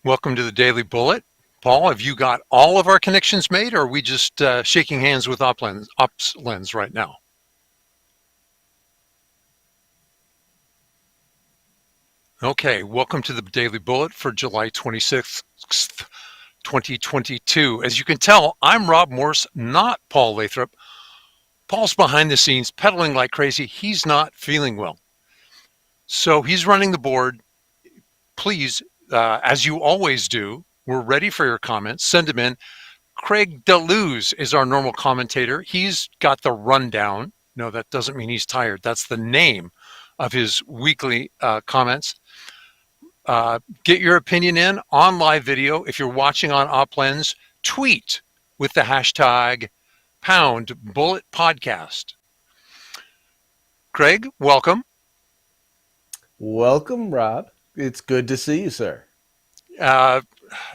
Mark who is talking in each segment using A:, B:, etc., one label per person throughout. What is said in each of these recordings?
A: Welcome to the Daily Bullet. Paul, have you got all of our connections made, or are we just shaking hands with OpsLens right now? Okay, welcome to the Daily Bullet for July 26th, 2022. As you can tell, I'm Rob Morse, not Paul Lathrop. Paul's behind the scenes, pedaling like crazy. He's not feeling well. So he's running the board. Please, as you always do, we're ready for your comments. Send them in. Craig DeLuz is our normal commentator. He's got the rundown. No, that doesn't mean he's tired. That's the name of his weekly comments. Get your opinion in on live video. If you're watching on OpLens, tweet with the hashtag #BulletPodcast. Craig, welcome.
B: Welcome, Rob. It's good to see you, sir.
A: Uh,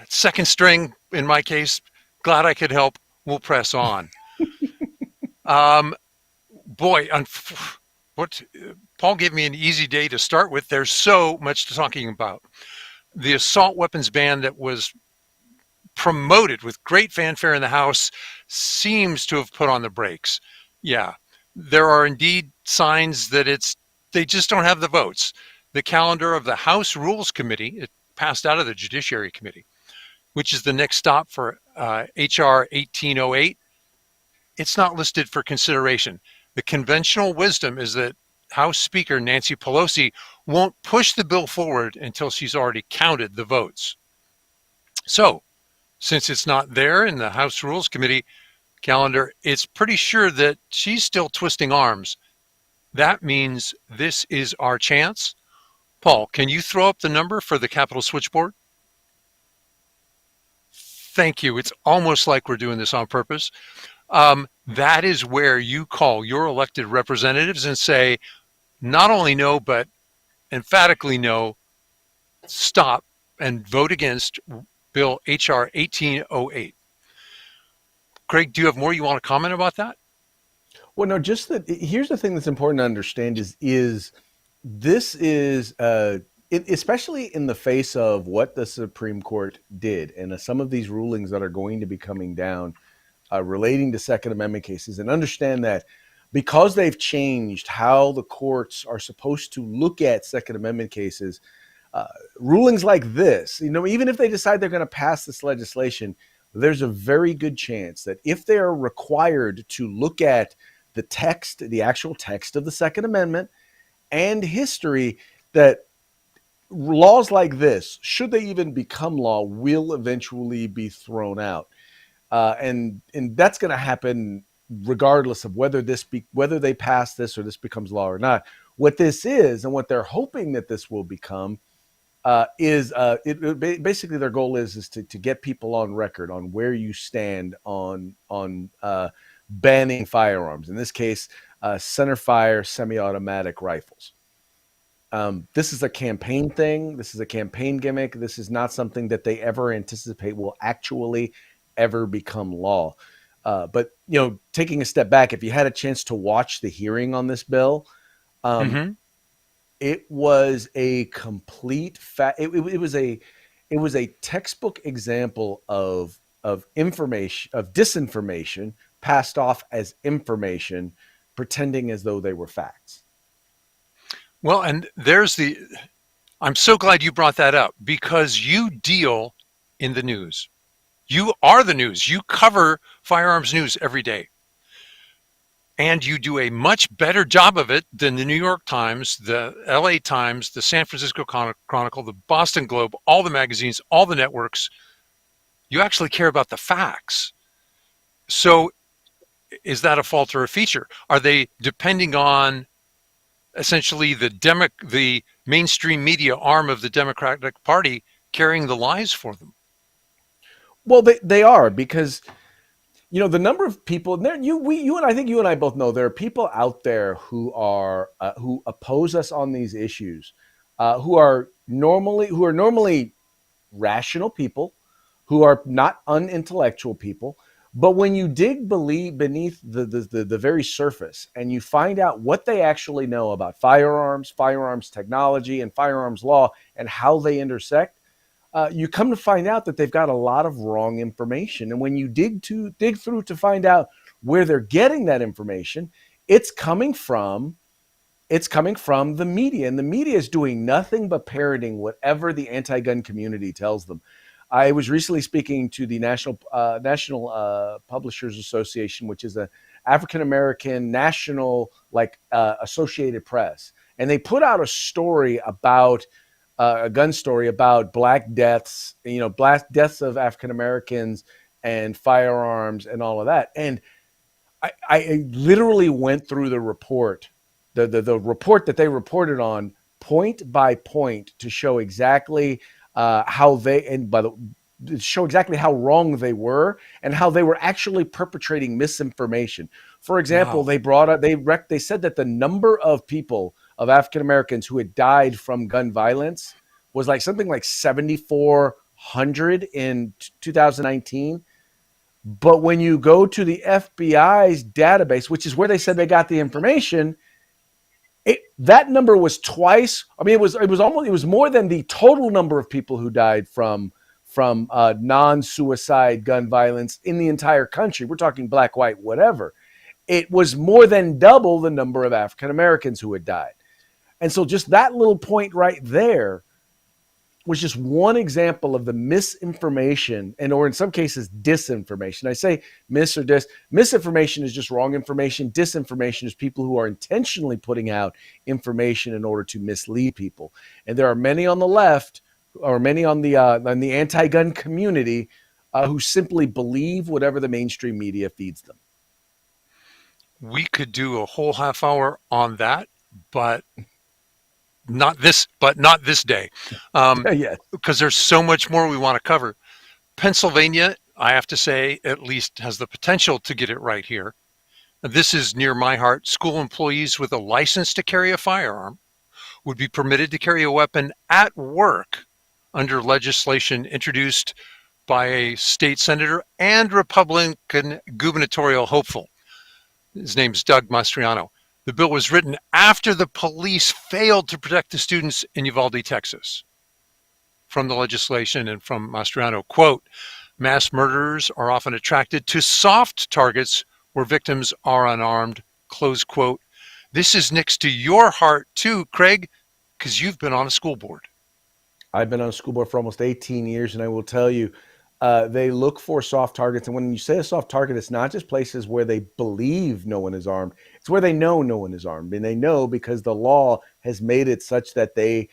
A: Second string in my case. Glad I could help. We'll press on. Boy, what Paul gave me an easy day to start with. There's so much to talking about. The assault weapons ban that was promoted with great fanfare in the House seems to have put on the brakes. Yeah, there are indeed signs that they just don't have the votes. The calendar of the House Rules Committee, it passed out of the Judiciary Committee, which is the next stop for HR 1808. It's not listed for consideration. The conventional wisdom is that House Speaker Nancy Pelosi won't push the bill forward until she's already counted the votes. So, since it's not there in the House Rules Committee calendar, it's pretty sure that she's still twisting arms. That means this is our chance. Paul, can you throw up the number for the Capitol switchboard? Thank you. It's almost like we're doing this on purpose. That is where you call your elected representatives and say, not only no, but emphatically no, stop and vote against Bill HR 1808. Craig, do you have more you want to comment about that?
B: Well, no, just that. Here's the thing that's important to understand is this is especially in the face of what the Supreme Court did and some of these rulings that are going to be coming down relating to Second Amendment cases, and understand that because they've changed how the courts are supposed to look at Second Amendment cases, rulings like this, even if they decide they're going to pass this legislation, there's a very good chance that if they are required to look at the text, the actual text of the Second Amendment and history, that laws like this, should they even become law, will eventually be thrown out. And that's going to happen regardless of whether they pass this or this becomes law or not. What this is, and what they're hoping that this will become, basically their goal is to get people on record on where you stand on banning firearms. In this case, center fire semi-automatic rifles. This is a campaign thing. This is a campaign gimmick. This is not something that they ever anticipate will actually ever become law. But taking a step back, if you had a chance to watch the hearing on this bill, it was a complete it was a textbook example of disinformation passed off as information, pretending as though they were facts.
A: Well, and I'm so glad you brought that up, because you deal in the news. You are the news. You cover firearms news every day. And you do a much better job of it than the New York Times, the LA Times, the San Francisco Chronicle, the Boston Globe, all the magazines, all the networks. You actually care about the facts. So is that a fault or a feature? Are they depending on essentially the mainstream media arm of the Democratic Party carrying the lies for them?
B: Well, they are, because the number of people there, I think you and I both know there are people out there who oppose us on these issues, who are normally rational people, who are not unintellectual people. But when you dig beneath the very surface and you find out what they actually know about firearms technology, and firearms law, and how they intersect, you come to find out that they've got a lot of wrong information. And when you dig through to find out where they're getting that information, it's coming from it's coming from the media, and the media is doing nothing but parroting whatever the anti-gun community tells them. I was recently speaking to the National Publishers Association, which is a African American national Associated Press, and they put out a story about a gun story about black deaths, black deaths of African Americans and firearms and all of that. And I literally went through the report, the report that they reported on point by point to show exactly how they and by the show exactly how wrong they were and how they were actually perpetrating misinformation. For example,
A: Wow.
B: they brought up they said that the number of people of African Americans who had died from gun violence was like something like 7,400 in 2019. But when you go to the FBI's database, which is where they said they got the information, that number was twice. I mean, it was more than the total number of people who died from non-suicide gun violence in the entire country. We're talking black, white, whatever. It was more than double the number of African Americans who had died. And so just that little point right there was just one example of the misinformation and or in some cases disinformation. I say mis or dis. Misinformation is just wrong information. Disinformation is people who are intentionally putting out information in order to mislead people. And there are many on the left or many on the anti-gun community who simply believe whatever the mainstream media feeds them.
A: We could do a whole half hour on that, but not this day,
B: Yes.
A: because there's so much more we want to cover. Pennsylvania, I have to say, at least has the potential to get it right here. This is near my heart. School employees with a license to carry a firearm would be permitted to carry a weapon at work under legislation introduced by a state senator and Republican gubernatorial hopeful. His name's Doug Mastriano. The bill was written after the police failed to protect the students in Uvalde, Texas. From the legislation and from Mastriano, quote, mass murderers are often attracted to soft targets where victims are unarmed, close quote. This is next to your heart too, Craig, because you've been on a school board.
B: I've been on a school board for almost 18 years, and I will tell you, they look for soft targets. And when you say a soft target, it's not just places where they believe no one is armed. It's where they know no one is armed. And they know because the law has made it such that they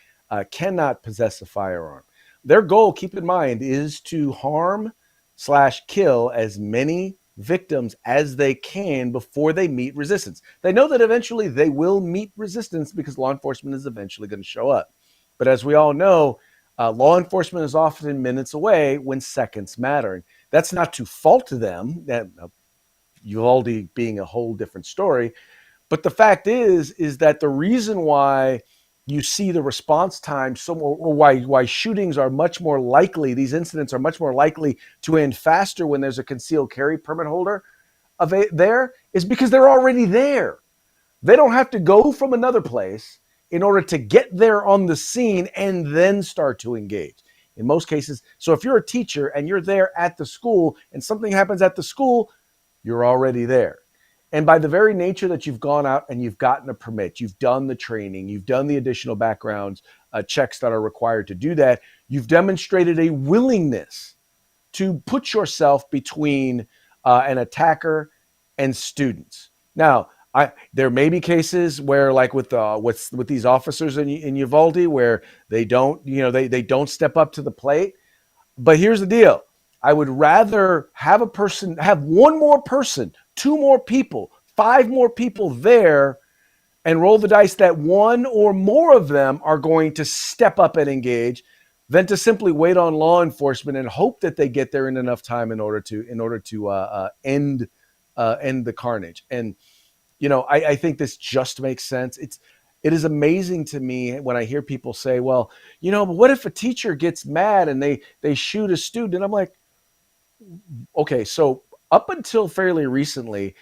B: cannot possess a firearm. Their goal, keep in mind, is to harm/kill as many victims as they can before they meet resistance. They know that eventually they will meet resistance because law enforcement is eventually going to show up. But as we all know, law enforcement is often minutes away when seconds matter. And that's not to fault them, that Uvalde being a whole different story. But the fact is that the reason why you see the response time, or why shootings are much more likely, these incidents are much more likely to end faster when there's a concealed carry permit holder there, is because they're already there. They don't have to go from another place in order to get there on the scene and then start to engage. In most cases, so if you're a teacher and you're there at the school and something happens at the school, you're already there. And by the very nature that you've gone out and you've gotten a permit, you've done the training, you've done the additional background checks that are required to do that, you've demonstrated a willingness to put yourself between an attacker and students. Now, there may be cases where, like with these officers in Uvalde, where they don't, they don't step up to the plate. But here's the deal: I would rather have one more person, two more people, five more people there, and roll the dice that one or more of them are going to step up and engage, than to simply wait on law enforcement and hope that they get there in enough time in order to end the carnage. And I think this just makes sense. It is amazing to me when I hear people say, well, but what if a teacher gets mad and they shoot a student? And I'm like, okay, so up until fairly recently,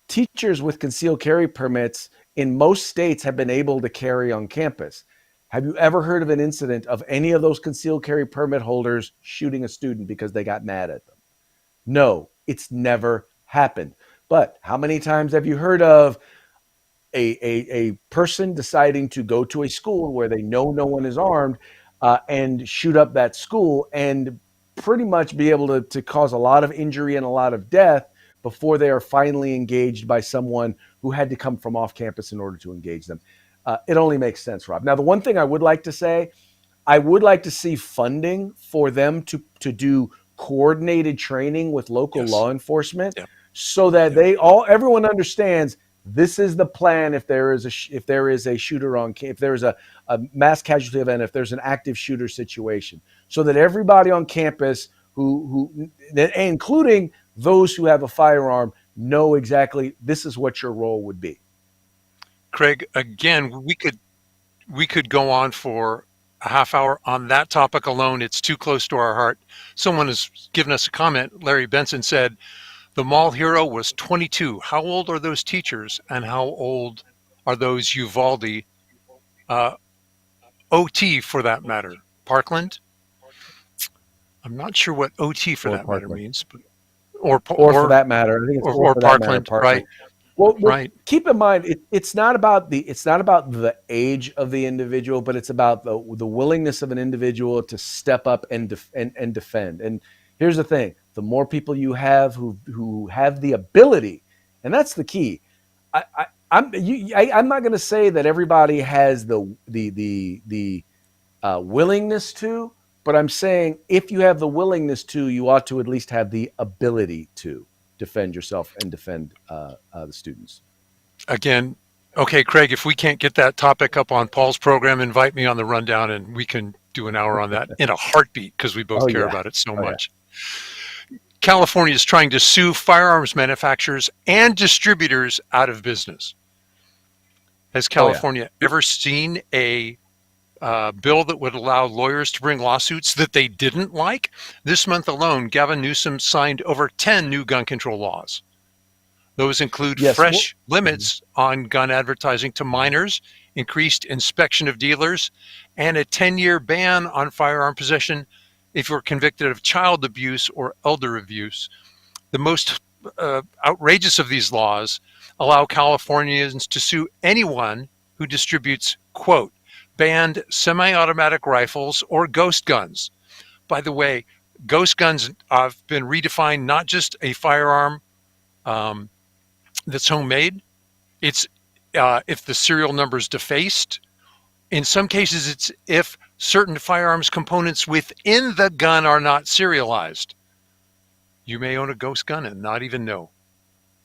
B: teachers with concealed carry permits in most states have been able to carry on campus. Have you ever heard of an incident of any of those concealed carry permit holders shooting a student because they got mad at them? No, it's never happened. But how many times have you heard of a person deciding to go to a school where they know no one is armed, and shoot up that school and pretty much be able to cause a lot of injury and a lot of death before they are finally engaged by someone who had to come from off campus in order to engage them? It only makes sense, Rob. Now, the one thing I would like to say, I would like to see funding for them to do coordinated training with local
A: Yes.
B: law enforcement,
A: Yep.
B: so that
A: Yep.
B: they all everyone understands this is the plan. If there is if there is a shooter on, if there is a mass casualty event, if there's an active shooter situation, so that everybody on campus who including those who have a firearm know exactly this is what your role would be.
A: Craig, again, we could go on for a half hour on that topic alone. It's too close to our heart. Someone has given us a comment. Larry Benson said, the mall hero was 22. How old are those teachers and how old are those Uvalde uh, OT for that matter? Parkland? I'm not sure what OT for
B: Or
A: that matter
B: Parkland,
A: means, but or
B: or for
A: or
B: that matter, I think it's
A: or,
B: or
A: or
B: for that matter,
A: Parkland,
B: Parkland.
A: right?
B: Well,
A: Right.
B: keep in mind it's not about the age of the individual, but it's about the willingness of an individual to step up and defend. And here's the thing: the more people you have who have the ability, and that's the key. I'm not going to say that everybody has the willingness to, but I'm saying if you have the willingness to, you ought to at least have the ability to defend yourself and defend the students.
A: Again, okay, Craig, if we can't get that topic up on Paul's program, invite me on the rundown and we can do an hour on that in a heartbeat because we both
B: Oh
A: care
B: yeah,
A: about it so
B: oh yeah.
A: much. California is trying to sue firearms manufacturers and distributors out of business. Has
B: Oh yeah.
A: California ever seen a bill that would allow lawyers to bring lawsuits that they didn't like? This month alone, Gavin Newsom signed over 10 new gun control laws. Those include
B: Yes. Well,
A: fresh limits on gun advertising to minors, increased inspection of dealers, and a 10-year ban on firearm possession if you're convicted of child abuse or elder abuse. The most outrageous of these laws allow Californians to sue anyone who distributes, quote, banned semi automatic rifles or ghost guns. By the way, ghost guns have been redefined not just a firearm um, that's homemade, it's if the serial number is defaced. In some cases, it's if certain firearms components within the gun are not serialized. You may own a ghost gun and not even know.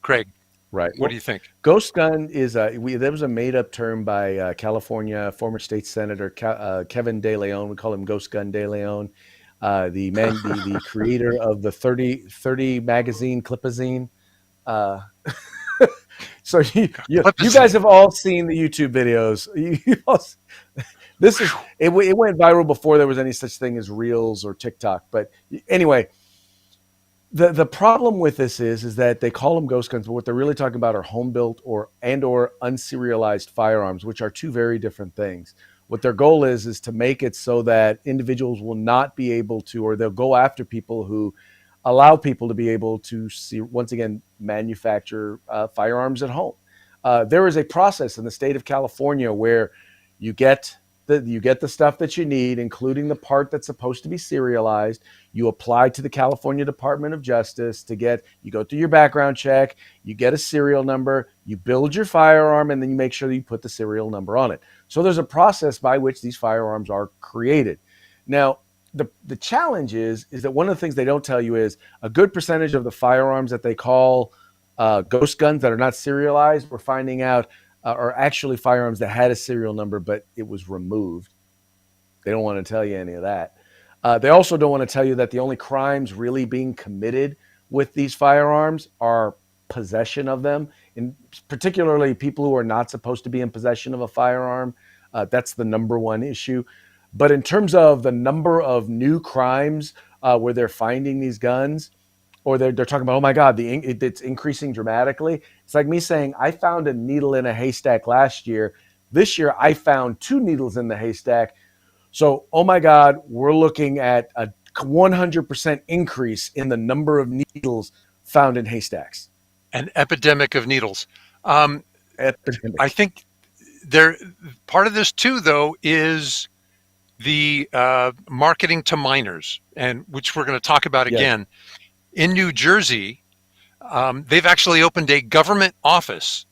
A: Craig,
B: right.
A: what
B: Well,
A: do you think?
B: ghost gun is there was a made up term by California former state senator Kevin De Leon. We call him Ghost Gun De Leon, the creator of the 30 magazine Clipazine. Uh, so you guys
A: Glyphosate.
B: have all seen the YouTube videos. This is it went viral before there was any such thing as Reels or TikTok. But anyway, the problem with this is that they call them ghost guns, but what they're really talking about are home built or unserialized firearms, which are two very different things. What their goal is to make it so that individuals will not be able to, or they'll go after people who allow people to be able to see, once again, manufacture firearms at home. There is a process in the state of California where you get the stuff that you need, including the part that's supposed to be serialized. You apply to the California Department of Justice you go through your background check, you get a serial number, you build your firearm, and then you make sure that you put the serial number on it. So there's a process by which these firearms are created. Now, the challenge is that one of the things they don't tell you is a good percentage of the firearms that they call ghost guns that are not serialized, we're finding out are actually firearms that had a serial number, but it was removed. They don't want to tell you any of that. They also don't want to tell you that the only crimes really being committed with these firearms are possession of them, and particularly people who are not supposed to be in possession of a firearm. That's the number one issue. But in terms of the number of new crimes where they're finding these guns, or they're talking about, oh my God, it's increasing dramatically. It's like me saying, I found a needle in a haystack last year. This year, I found two needles in the haystack. So, oh my God, we're looking at a 100% increase in the number of needles found in haystacks.
A: An epidemic of needles. Um, I
B: Epidemic.
A: think there part of this too, though, is the marketing to minors, and which we're going to talk about
B: Yes.
A: again in New Jersey. They've actually opened a government office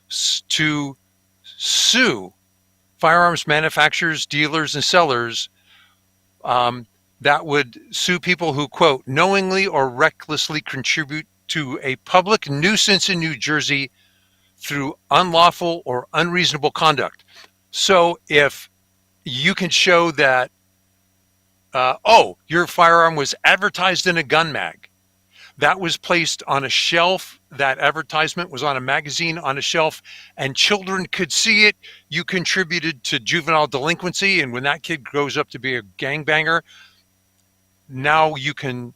A: to sue firearms manufacturers, dealers, and sellers um, that would sue people who, quote, knowingly or recklessly contribute to a public nuisance in New Jersey through unlawful or unreasonable conduct. So if you can show that, oh, your firearm was advertised in a gun mag, that was placed on a shelf, that advertisement was on a magazine on a shelf, and children could see it, you contributed to juvenile delinquency. And when that kid grows up to be a gangbanger, now you can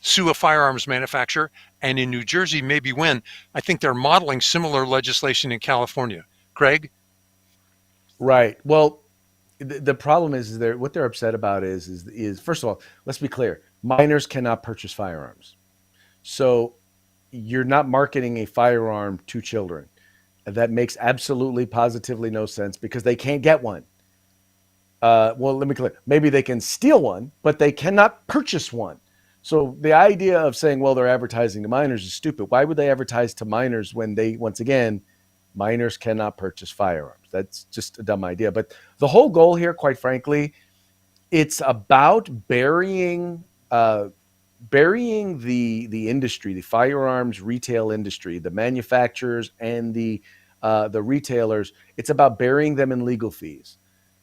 A: sue a firearms manufacturer, and in New Jersey, maybe win. I think they're modeling similar legislation in California. Craig?
B: Right. Well, the problem is they're what they're upset about is first of all, let's be clear: minors cannot purchase firearms. So you're not marketing a firearm to children. That makes absolutely positively no sense because they can't get one. Well, let me clear. Maybe they can steal one, but they cannot purchase one. So the idea of saying, well, they're advertising to minors is stupid. Why would they advertise to minors when they, once again, minors cannot purchase firearms? That's just a dumb idea. But the whole goal here, quite frankly, it's about burying the industry, the firearms retail industry, the manufacturers and the retailers. It's about burying them in legal fees.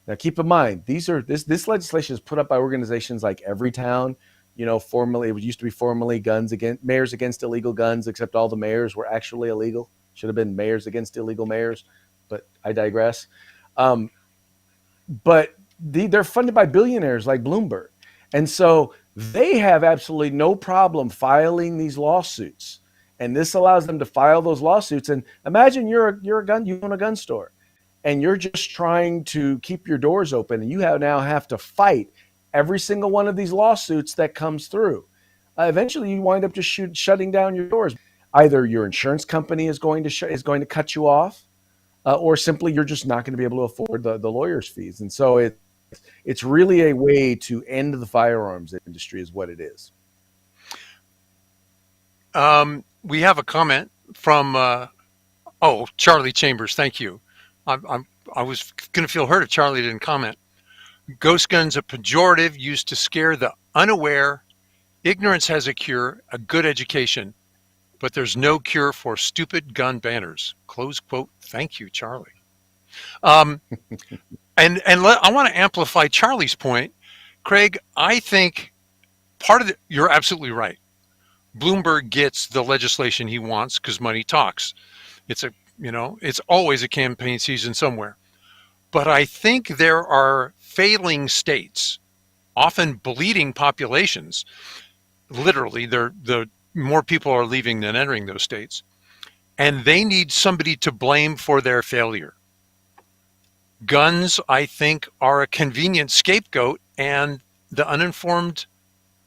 B: Now, keep in mind, this legislation is put up by organizations like Everytown. You know, formerly it used to be formerly Guns Against Mayors Against Illegal Guns, except all the mayors were actually illegal. Should have been Mayors Against Illegal Mayors, but I digress. Um, but they're funded by billionaires like Bloomberg, and so they have absolutely no problem filing these lawsuits. And this allows them to file those lawsuits. And imagine you own a gun store and you're just trying to keep your doors open, and you now have to fight every single one of these lawsuits that comes through. Eventually, you wind up just shutting down your doors. Either your insurance company is going to cut you off, or simply you're just not going to be able to afford the lawyer's fees. And so it's really a way to end the firearms industry, is what it is.
A: We have a comment from, oh, Charlie Chambers. Thank you. I was going to feel hurt if Charlie didn't comment. Ghost gun's a pejorative used to scare the unaware. Ignorance has a cure, a good education, but there's no cure for stupid gun banners. Close quote. Thank you, Charlie. Um, I want to amplify Charlie's point. Craig, I think you're absolutely right. Bloomberg gets the legislation he wants because money talks. It's always a campaign season somewhere. But I think there are failing states, often bleeding populations. Literally, the more people are leaving than entering those states, and they need somebody to blame for their failure. Guns, I think, are a convenient scapegoat, and the uninformed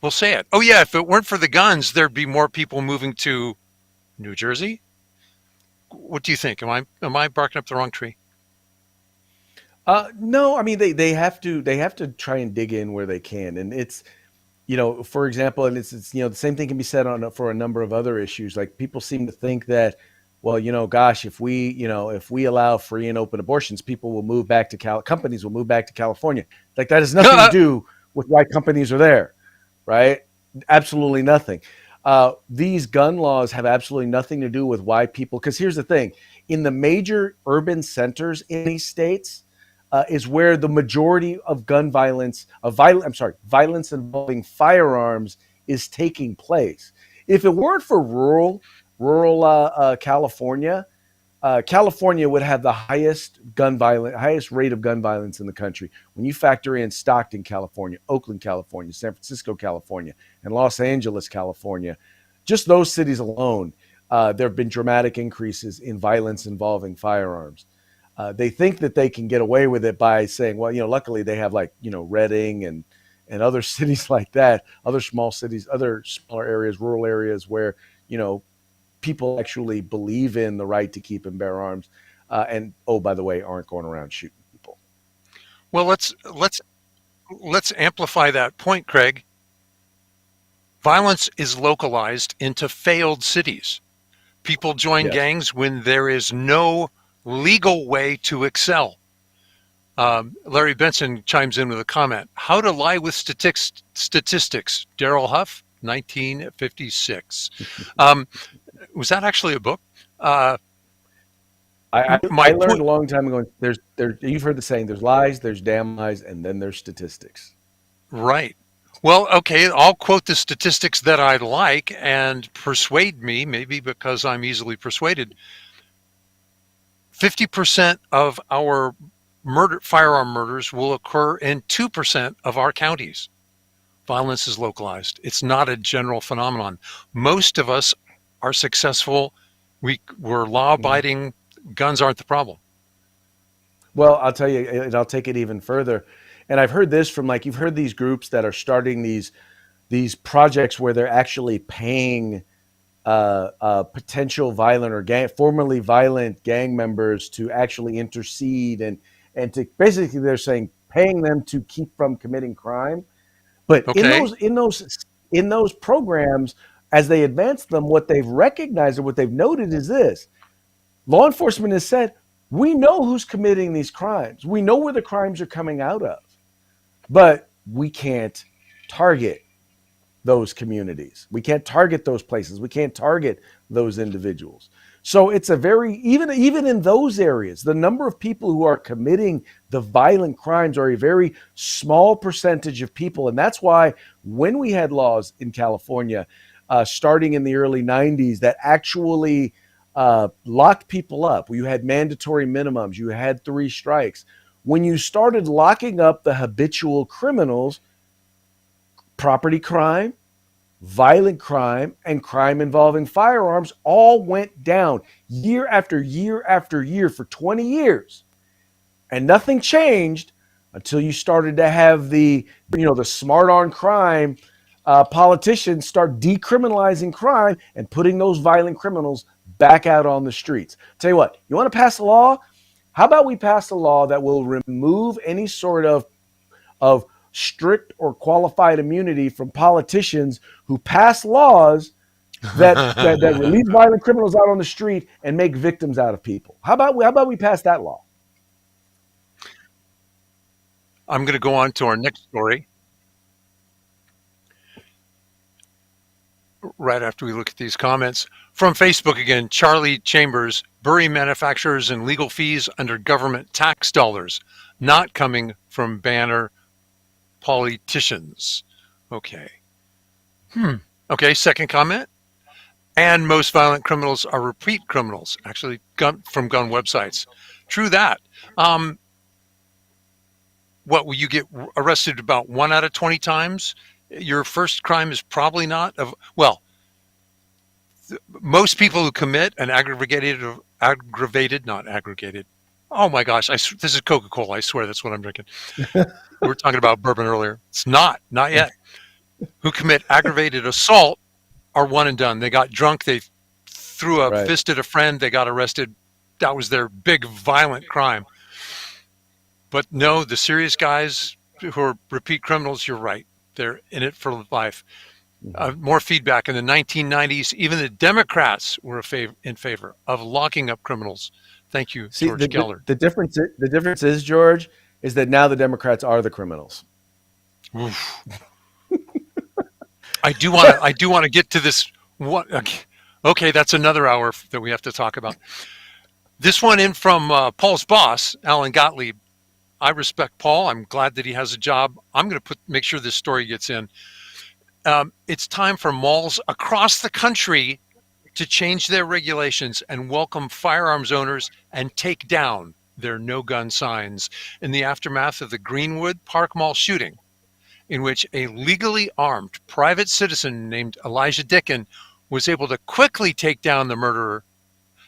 A: will say it. Oh yeah, if it weren't for the guns, there'd be more people moving to New Jersey. What do you think? Am I barking up the wrong tree?
B: No, I mean they have to try and dig in where they can, and it's for example, and it's the same thing can be said on for a number of other issues. Like people seem to think that, well, gosh, if we allow free and open abortions, people will move back to companies will move back to California. Like that has nothing to do with why companies are there, right? Absolutely nothing. These gun laws have absolutely nothing to do with why people. Because here's the thing: in the major urban centers in these states, is where the majority of violence involving firearms is taking place. If it weren't for rural California, California would have the highest rate of gun violence in the country. When you factor in Stockton, California, Oakland, California, San Francisco, California, and Los Angeles, California, just those cities alone, there have been dramatic increases in violence involving firearms. They think that they can get away with it by saying, well, luckily they have like Reading and other cities like that, other small cities, other smaller areas, rural areas where you know people actually believe in the right to keep and bear arms, and oh, by the way, aren't going around shooting people.
A: Well, let's amplify that point, Craig. Violence is localized into failed cities. People join
B: Yes.
A: gangs when there is no legal way to excel. Larry Benson chimes in with a comment. How to Lie with Statistics. Daryl Huff, 1956. Um, was that actually a book? Uh,
B: I
A: my
B: learned
A: point,
B: a long time ago. You've heard the saying. There's lies, there's damn lies, and then there's statistics.
A: right. Well, okay, I'll quote the statistics that I like and persuade me, maybe because I'm easily persuaded. 50% of our firearm murders will occur in 2% of our counties. Violence is localized. It's not a general phenomenon. Most of us are successful. We're law
B: Mhm.
A: abiding. Guns aren't the problem.
B: Well, I'll tell you, and I'll take it even further. And I've heard this from you've heard these groups that are starting these projects where they're actually paying potential violent or formerly violent gang members to actually intercede and to basically they're saying paying them to keep from committing crime. But
A: Okay.
B: in those programs, as they advance them, what they've recognized and what they've noted is this: law enforcement has said, we know who's committing these crimes. We know where the crimes are coming out of, but we can't target those communities. We can't target those places. We can't target those individuals. So it's a very even in those areas, the number of people who are committing the violent crimes are a very small percentage of people, and that's why when we had laws in California, starting in the early '90s, that actually locked people up. You had mandatory minimums. You had 3 strikes. When you started locking up the habitual criminals, property crime, violent crime, and crime involving firearms all went down year after year after year for 20 years. And nothing changed until you started to have the smart on crime politicians start decriminalizing crime and putting those violent criminals back out on the streets. Tell you what, you want to pass a law? How about we pass a law that will remove any sort of strict or qualified immunity from politicians who pass laws that release violent criminals out on the street and make victims out of people. How about we pass that law?
A: I'm going to go on to our next story right after we look at these comments. From Facebook again, Charlie Chambers, bury manufacturers in legal fees under government tax dollars, not coming from banner politicians. Okay. Okay, second comment. And most violent criminals are repeat criminals, actually from gun websites. True that. Um, what will you get arrested about 1 out of 20 times? Your first crime is probably not of well. Most people who commit an aggravated, not aggregated. Oh my gosh! This is Coca-Cola. I swear that's what I'm drinking. We were talking about bourbon earlier. It's not yet. Who commit aggravated assault are one and done. They got drunk. They threw a
B: Right.
A: fist at a friend. They got arrested. That was their big violent crime. But no, the serious guys who are repeat criminals, you're right. They're in it for life.
B: Mhm.
A: More feedback in the 1990s. Even the Democrats were in favor of locking up criminals. Thank you,
B: See,
A: George Geller.
B: the difference is, George, is that now the Democrats are the criminals.
A: Oof. I do want to get to this. What? Okay, that's another hour that we have to talk about. This one in from Paul's boss, Alan Gottlieb. I respect Paul. I'm glad that he has a job. I'm going to make sure this story gets in. It's time for malls across the country to change their regulations and welcome firearms owners and take down their no gun signs in the aftermath of the Greenwood Park Mall shooting, in which a legally armed private citizen named Elijah Dickin was able to quickly take down the murderer,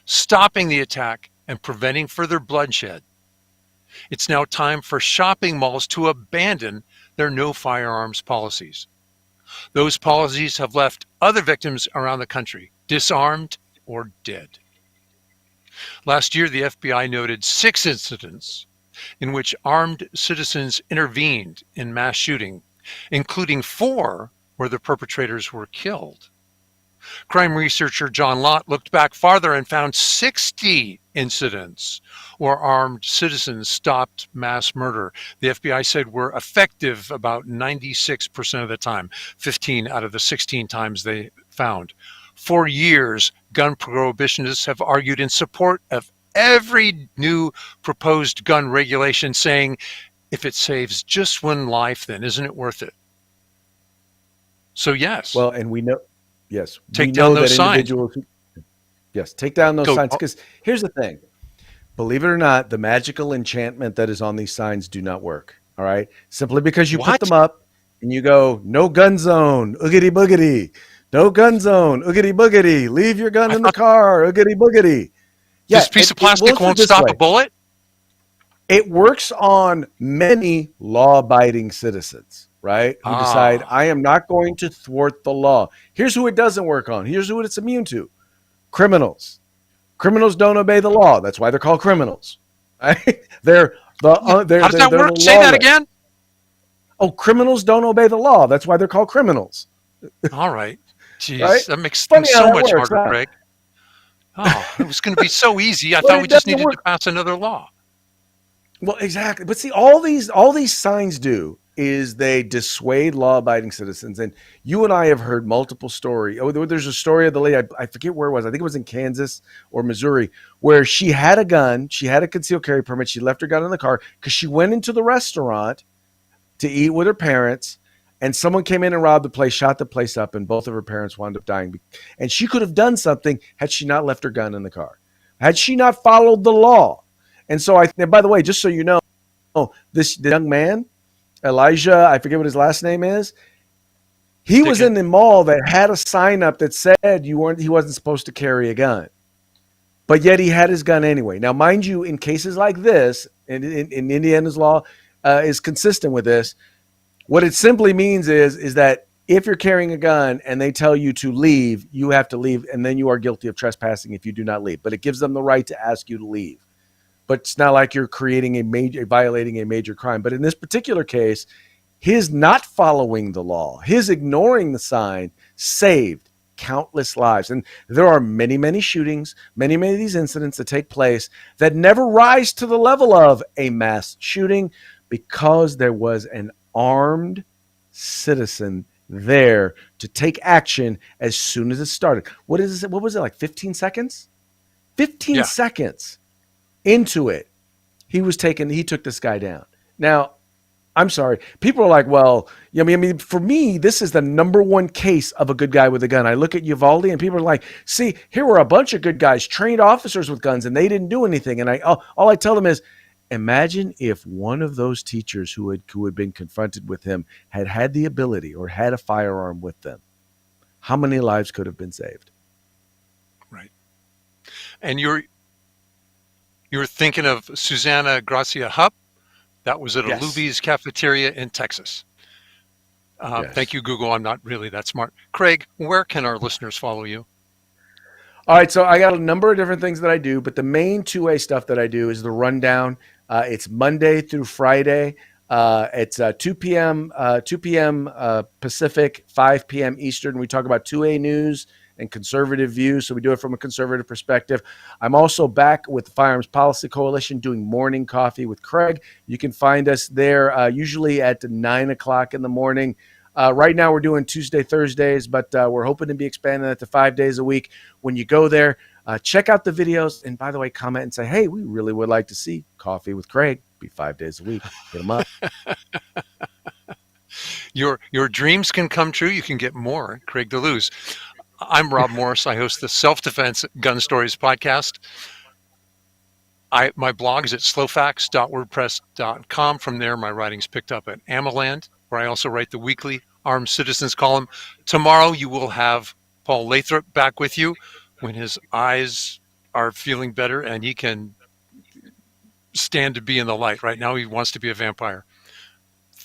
A: stopping the attack and preventing further bloodshed. It's now time for shopping malls to abandon their no firearms policies. Those policies have left other victims around the country disarmed or dead. Last year, the FBI noted 6 incidents in which armed citizens intervened in mass shooting, including 4 where the perpetrators were killed. Crime researcher John Lott looked back farther and found 60 incidents where armed citizens stopped mass murder. The FBI said were effective about 96% of the time, 15 out of the 16 times they found. For years, gun prohibitionists have argued in support of every new proposed gun regulation, saying, if it saves just one life, then isn't it worth it? So, yes,
B: Well, and we know, yes, we
A: take down
B: know that
A: those signs.
B: individuals, yes, take down those
A: Go.
B: signs. Because here's the thing, believe it or not, the magical enchantment that is on these signs do not work. All right. Simply because you put
A: What?
B: them up and you go, no gun zone, oogity boogity, no gun zone, oogity boogity, leave your gun
A: I
B: in the
A: thought
B: car, oogity boogity. Yeah,
A: this piece of
B: it
A: plastic
B: works
A: won't
B: this
A: stop a
B: way.
A: bullet?
B: It works on many law abiding citizens, right? Who decide,
A: Ah,
B: I am not going to thwart the law. Here's who it doesn't work on. Here's who it's immune to: criminals. Criminals don't obey the law. That's why they're called criminals. Right? They're
A: yeah. How does that
B: they're the
A: work? Say that
B: lawless.
A: again.
B: Oh, criminals don't obey the law. That's why they're called criminals,
A: All right.
B: right?
A: Jeez, that makes things
B: Funny how
A: so
B: that
A: much
B: works,
A: harder,
B: huh?
A: Craig. Oh, it was going to be so easy. I
B: But
A: thought we
B: it
A: just
B: doesn't
A: needed
B: work.
A: to pass another law.
B: Well, exactly. But see, all these signs do is they dissuade law-abiding citizens. And you and I have heard multiple stories. Oh, there's a story of the lady. I forget where it was. I think it was in Kansas or Missouri, where she had a gun. She had a concealed carry permit. She left her gun in the car because she went into the restaurant to eat with her parents. And someone came in and robbed the place, shot the place up, and both of her parents wound up dying. And she could have done something had she not left her gun in the car, had she not followed the law. And so and by the way, just so you know, the young man, Elijah, I forget what his last name is. He was
A: Dickens.
B: in the mall that had a sign up that said he wasn't supposed to carry a gun, but yet he had his gun anyway. Now, mind you, in cases like this, in Indiana's law is consistent with this. What it simply means is that if you're carrying a gun and they tell you to leave, you have to leave, and then you are guilty of trespassing if you do not leave. But it gives them the right to ask you to leave. But it's not like you're violating a major crime. But in this particular case, his not following the law, his ignoring the sign, saved countless lives. And there are many, many shootings, many, many of these incidents that take place that never rise to the level of a mass shooting because there was an armed citizen there to take action as soon as it started. What was it, like 15 seconds? 15
A: Yeah.
B: seconds into it, he took this guy down. Now, I'm sorry. People are like, well, I mean, for me, this is the number one case of a good guy with a gun. I look at Uvalde and people are like, see, here were a bunch of good guys, trained officers with guns, and they didn't do anything. And all I tell them is, imagine if one of those teachers who had been confronted with him had had the ability or had a firearm with them. How many lives could have been saved?
A: Right. And you're thinking of Susanna Gracia Hupp. That was at a
B: Yes.
A: Luby's cafeteria in Texas. Thank
B: Yes.
A: you, Google. I'm not really that smart. Craig, where can our listeners follow you?
B: All right, so I got a number of different things that I do, but the main two-way stuff that I do is the rundown. It's Monday through Friday. It's 2 p.m. 2 p.m. Pacific, 5 p.m. Eastern. We talk about 2A news and conservative views, so we do it from a conservative perspective. I'm also back with the Firearms Policy Coalition doing Morning Coffee with Craig. You can find us there usually at 9 o'clock in the morning. Right now we're doing Tuesday, Thursdays, but we're hoping to be expanding that to 5 days a week. When you go there, check out the videos. And by the way, comment and say, hey, we really would like to see Coffee with Craig be 5 days a week. Hit them up.
A: Your dreams can come true. You can get more. Craig DeLuz. I'm Rob Morse. I host the Self-Defense Gun Stories podcast. My blog is at slowfacts.wordpress.com. From there, my writing's picked up at Amaland, where I also write the weekly Armed Citizens column. Tomorrow, you will have Paul Lathrop back with you when his eyes are feeling better and he can stand to be in the light. Right now, he wants to be a vampire.